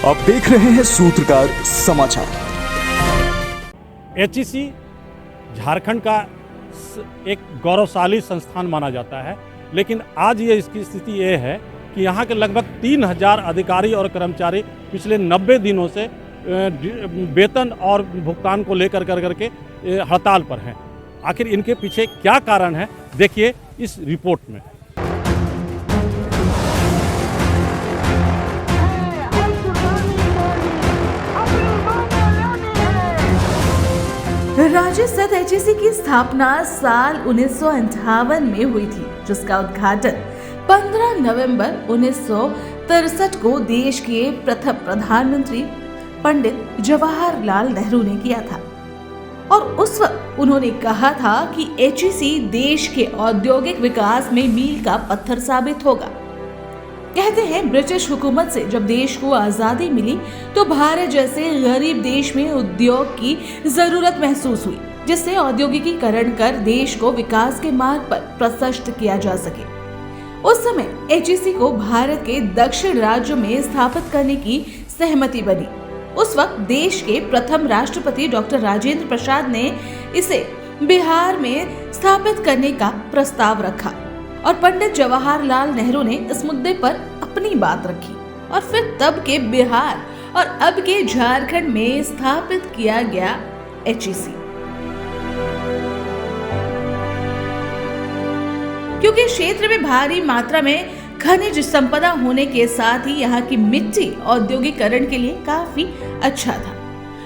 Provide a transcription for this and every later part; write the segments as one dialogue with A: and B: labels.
A: आप देख रहे हैं सूत्रकार समाचार।
B: एचईसी झारखंड का एक गौरवशाली संस्थान माना जाता है, लेकिन आज ये इसकी स्थिति ये है कि यहाँ के लगभग 3000 अधिकारी और कर्मचारी पिछले 90 दिनों से वेतन और भुगतान को लेकर करके हड़ताल पर हैं। आखिर इनके पीछे क्या कारण है, देखिए इस रिपोर्ट में।
C: राज्य स्थित एचईसी की स्थापना साल 1958 में हुई थी, जिसका उद्घाटन 15 नवंबर 1963 को देश के प्रथम प्रधानमंत्री पंडित जवाहरलाल नेहरू ने किया था। और उस वक्त उन्होंने कहा था कि एचईसी देश के औद्योगिक विकास में मील का पत्थर साबित होगा। कहते हैं ब्रिटिश हुकूमत से जब देश को आजादी मिली तो भारत जैसे गरीब देश में उद्योग की जरूरत महसूस हुई, जिससे औद्योगिकीकरण कर देश को विकास के मार्ग पर प्रशस्त किया जा सके। उस समय एचईसी को भारत के दक्षिण राज्यों में स्थापित करने की सहमति बनी। उस वक्त देश के प्रथम राष्ट्रपति डॉक्टर राजेंद्र प्रसाद ने इसे बिहार में स्थापित करने का प्रस्ताव रखा और पंडित जवाहरलाल नेहरू ने इस मुद्दे पर अपनी बात रखी और फिर तब के बिहार और अब के झारखंड में स्थापित किया गया एचईसी। क्योंकि क्षेत्र में भारी मात्रा में खनिज संपदा होने के साथ ही यहाँ की मिट्टी औद्योगिकरण के लिए काफी अच्छा था।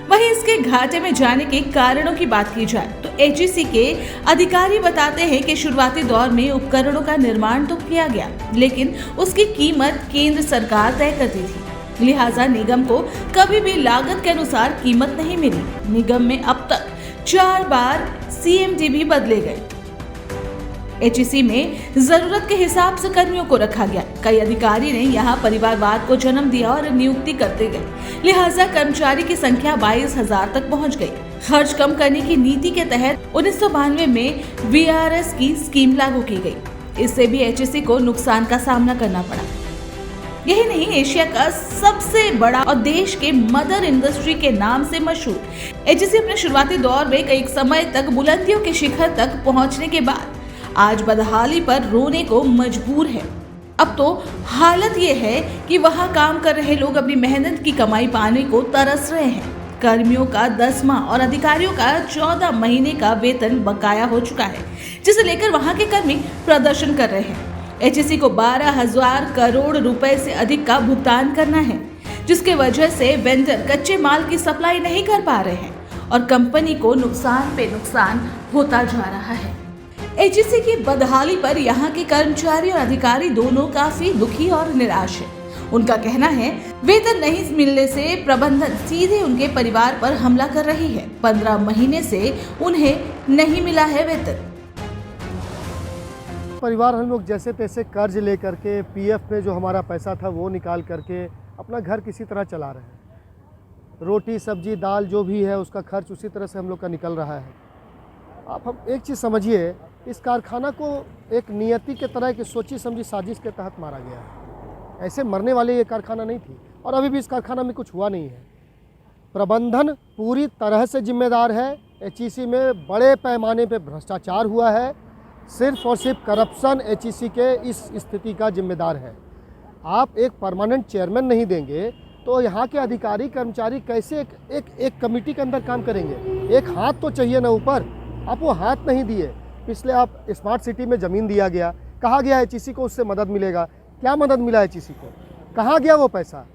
C: वहीं इसके घाटे में जाने के कारणों की बात की जाए तो एचईसी के अधिकारी बताते हैं कि शुरुआती दौर में उपकरणों का निर्माण तो किया गया, लेकिन उसकी कीमत केंद्र सरकार तय करती थी। लिहाजा निगम को कभी भी लागत के अनुसार कीमत नहीं मिली। निगम में अब तक 4 बार सीएमडी भी बदले गए। एचईसी में जरूरत के हिसाब से कर्मियों को रखा गया। कई अधिकारी ने यहाँ परिवारवाद को जन्म दिया और नियुक्ति करते गए, लिहाजा कर्मचारी की संख्या 22,000 तक पहुँच गई। खर्च कम करने की नीति के तहत 1992 में वीआरएस की स्कीम लागू की गई। इससे भी एचईसी को नुकसान का सामना करना पड़ा। यही नहीं, एशिया का सबसे बड़ा और देश के मदर इंडस्ट्री के नाम से मशहूर एचईसी अपने शुरुआती दौर में कई समय तक बुलंदियों के शिखर तक पहुँचने के बाद आज बदहाली पर रोने को मजबूर है। अब तो हालत ये है कि वहाँ काम कर रहे लोग अपनी मेहनत की कमाई पाने को तरस रहे हैं। कर्मियों का 10 माह और अधिकारियों का 14 महीने का वेतन बकाया हो चुका है, जिसे लेकर वहाँ के कर्मी प्रदर्शन कर रहे हैं। एचईसी को 12,000 करोड़ रुपए से अधिक का भुगतान करना है, जिसके वजह से वेंडर कच्चे माल की सप्लाई नहीं कर पा रहे हैं और कंपनी को नुकसान पे नुकसान होता जा रहा है। एचईसी की बदहाली पर यहाँ के कर्मचारी और अधिकारी दोनों काफी दुखी और निराश हैं। उनका कहना है वेतन नहीं मिलने से प्रबंधन सीधे उनके परिवार पर हमला कर रही है। 15 महीने से उन्हें नहीं मिला है वेतन।
D: परिवार हम लोग जैसे तैसे कर्ज लेकर के पीएफ में जो हमारा पैसा था वो निकाल करके अपना घर किसी तरह चला रहे हैं। रोटी सब्जी दाल जो भी है उसका खर्च उसी तरह से हम लोग का निकल रहा है। आप हम एक चीज़ समझिए, इस कारखाना को एक नियति के तरह की सोची समझी साजिश के तहत मारा गया है। ऐसे मरने वाले ये कारखाना नहीं थी और अभी भी इस कारखाना में कुछ हुआ नहीं है। प्रबंधन पूरी तरह से जिम्मेदार है। एचईसी में बड़े पैमाने पे भ्रष्टाचार हुआ है। सिर्फ और सिर्फ करप्शन एचईसी के इस स्थिति का जिम्मेदार है। आप एक परमानेंट चेयरमैन नहीं देंगे तो यहाँ के अधिकारी कर्मचारी कैसे एक कमेटी के अंदर काम करेंगे। एक हाथ तो चाहिए ना ऊपर, आप वो हाथ नहीं दिए। पिछले आप स्मार्ट सिटी में ज़मीन दिया गया, कहा गया एचईसी को उससे मदद मिलेगा। क्या मदद मिला एचईसी को? कहाँ गया वो पैसा?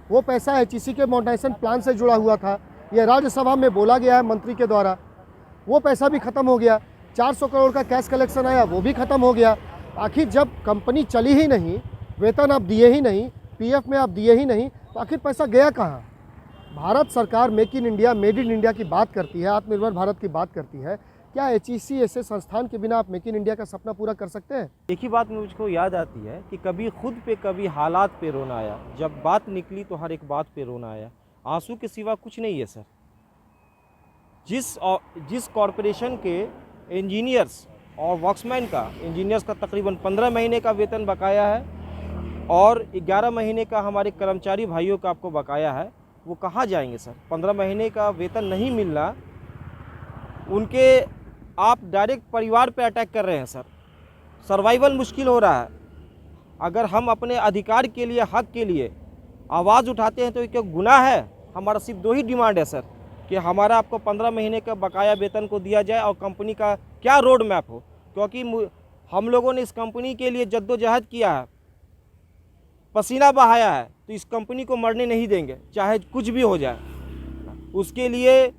D: वो पैसा एचईसी के मॉडर्नाइजेशन प्लान से जुड़ा हुआ था। ये राज्यसभा में बोला गया है मंत्री के द्वारा, वो पैसा भी ख़त्म हो गया। 400 करोड़ का कैश कलेक्शन आया, वो भी ख़त्म हो गया। आखिर जब कंपनी चली ही नहीं, वेतन आप दिए ही नहीं, पीएफ में आप दिए ही नहीं, तो आखिर पैसा गया कहाँ? भारत सरकार मेक इन इंडिया की बात करती है, आत्मनिर्भर भारत की बात करती है। क्या एचईसी ऐसे संस्थान के बिना आप मेक इन इंडिया का सपना पूरा कर सकते हैं?
E: एक ही बात मुझको याद आती है कि कभी खुद पे कभी हालात पे रोना आया। जब बात निकली तो हर एक बात पे रोना आया। आंसू के सिवा कुछ नहीं है सर। जिस कॉरपोरेशन के इंजीनियर्स और वर्क्समैन का, इंजीनियर्स का तकरीबन 15 महीने का वेतन बकाया है और 11 महीने का हमारे कर्मचारी भाइयों का आपको बकाया है, वो कहाँ जाएंगे सर? 15 महीने का वेतन नहीं मिलना, उनके आप डायरेक्ट परिवार पे अटैक कर रहे हैं सर। सर्वाइवल मुश्किल हो रहा है। अगर हम अपने अधिकार के लिए, हक के लिए आवाज़ उठाते हैं तो ये क्या गुनाह है? हमारा सिर्फ 2 ही डिमांड है सर कि हमारा आपको 15 महीने का बकाया वेतन को दिया जाए और कंपनी का क्या रोड मैप हो, क्योंकि हम लोगों ने इस कंपनी के लिए जद्दोजहद किया है, पसीना बहाया है, तो इस कंपनी को मरने नहीं देंगे, चाहे कुछ भी हो जाए। उसके लिए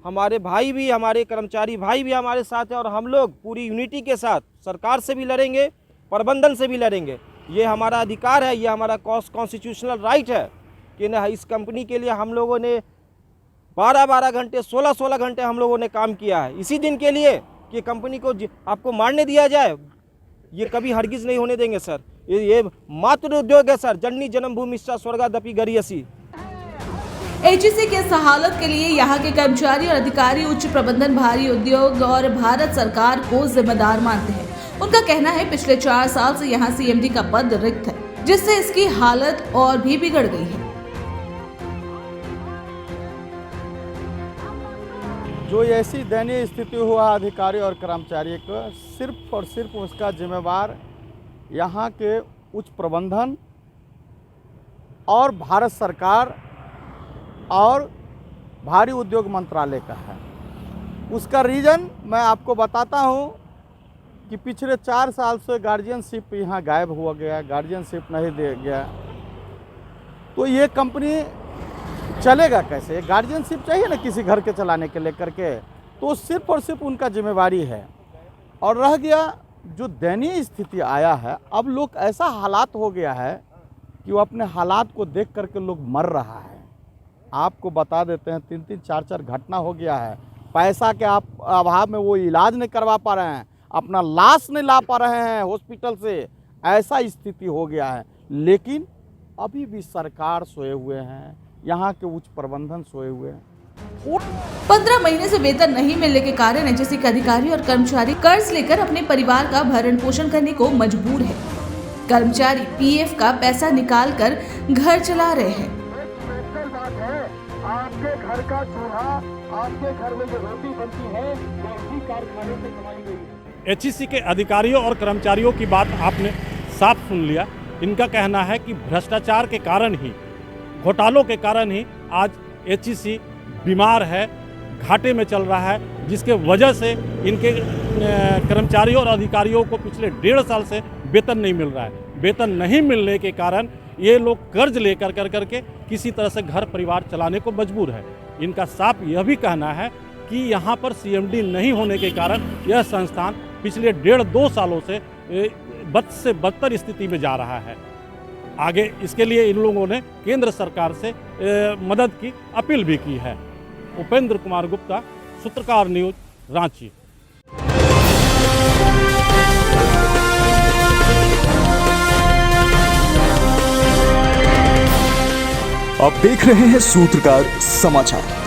E: हमारे भाई भी, हमारे कर्मचारी भाई भी हमारे साथ हैं और हम लोग पूरी यूनिटी के साथ सरकार से भी लड़ेंगे, प्रबंधन से भी लड़ेंगे। ये हमारा अधिकार है, ये हमारा कॉन्स्टिट्यूशनल राइट है कि ना इस कंपनी के लिए हम लोगों ने 12-12 घंटे, 16-16 घंटे हम लोगों ने काम किया है इसी दिन के लिए कि कंपनी को आपको मारने दिया जाए। ये कभी हरगिज़ नहीं होने देंगे सर। ये मातृ उद्योग है सर, जननी जन्मभूमि स्वर्गादपि गरीयसी।
C: एचईसी के इस हालत के लिए यहाँ के कर्मचारी और अधिकारी उच्च प्रबंधन, भारी उद्योग और भारत सरकार को जिम्मेदार मानते हैं। उनका कहना है पिछले 4 साल से यहाँ सीएमडी का पद रिक्त है, जिससे इसकी हालत और भी बिगड़ गई है।
F: जो ऐसी दयनीय स्थिति हुआ अधिकारी और कर्मचारी को, सिर्फ और सिर्फ उसका जिम्मेवार यहाँ के उच्च प्रबंधन और भारत सरकार और भारी उद्योग मंत्रालय का है। उसका रीज़न मैं आपको बताता हूँ कि पिछले 4 साल से गार्जियनशिप यहाँ गायब हुआ गया, गार्जियनशिप नहीं दे गया, तो ये कंपनी चलेगा कैसे? गार्जियनशिप चाहिए ना किसी घर के चलाने के लेकर के, तो सिर्फ और सिर्फ उनका जिम्मेवारी है। और रह गया जो दयनीय स्थिति आया है, अब लोग ऐसा हालात हो गया है कि वो अपने हालात को देख करके लोग मर रहा है। आपको बता देते हैं 3-3, 4-4 घटना हो गया है। पैसा के अभाव में वो इलाज नहीं करवा पा रहे हैं, अपना लाश नहीं ला पा रहे हैं हॉस्पिटल से, ऐसा स्थिति हो गया है। लेकिन अभी भी सरकार सोए हुए हैं, यहाँ के उच्च प्रबंधन सोए हुए हैं।
C: 15 महीने से वेतन नहीं मिलने के कारण एचईसी के अधिकारी और कर्मचारी कर्ज लेकर अपने परिवार का भरण पोषण करने को मजबूर है। कर्मचारी पीएफ का पैसा निकाल कर घर चला रहे हैं।
D: आपके घर का चूल्हा, आपके घर में जो रोटी बनती है, वो इसी कारखाने से कमाई गई है।
B: एचईसी के अधिकारियों और कर्मचारियों की बात आपने साफ सुन लिया। इनका कहना है कि भ्रष्टाचार के कारण ही, घोटालों के कारण ही आज एचईसी बीमार है, घाटे में चल रहा है, जिसके वजह से इनके कर्मचारियों और अधिकारियों को पिछले 1.5 साल से वेतन नहीं मिल रहा है। वेतन नहीं मिलने के कारण ये लोग कर्ज लेकर करके किसी तरह से घर परिवार चलाने को मजबूर है। इनका साफ यह भी कहना है कि यहाँ पर सीएमडी नहीं होने के कारण यह संस्थान पिछले 1.5-2 सालों से बद से बदतर स्थिति में जा रहा है। आगे इसके लिए इन लोगों ने केंद्र सरकार से मदद की अपील भी की है। उपेंद्र कुमार गुप्ता, सूत्रकार न्यूज, रांची।
A: आप देख रहे हैं सूत्रकार समाचार।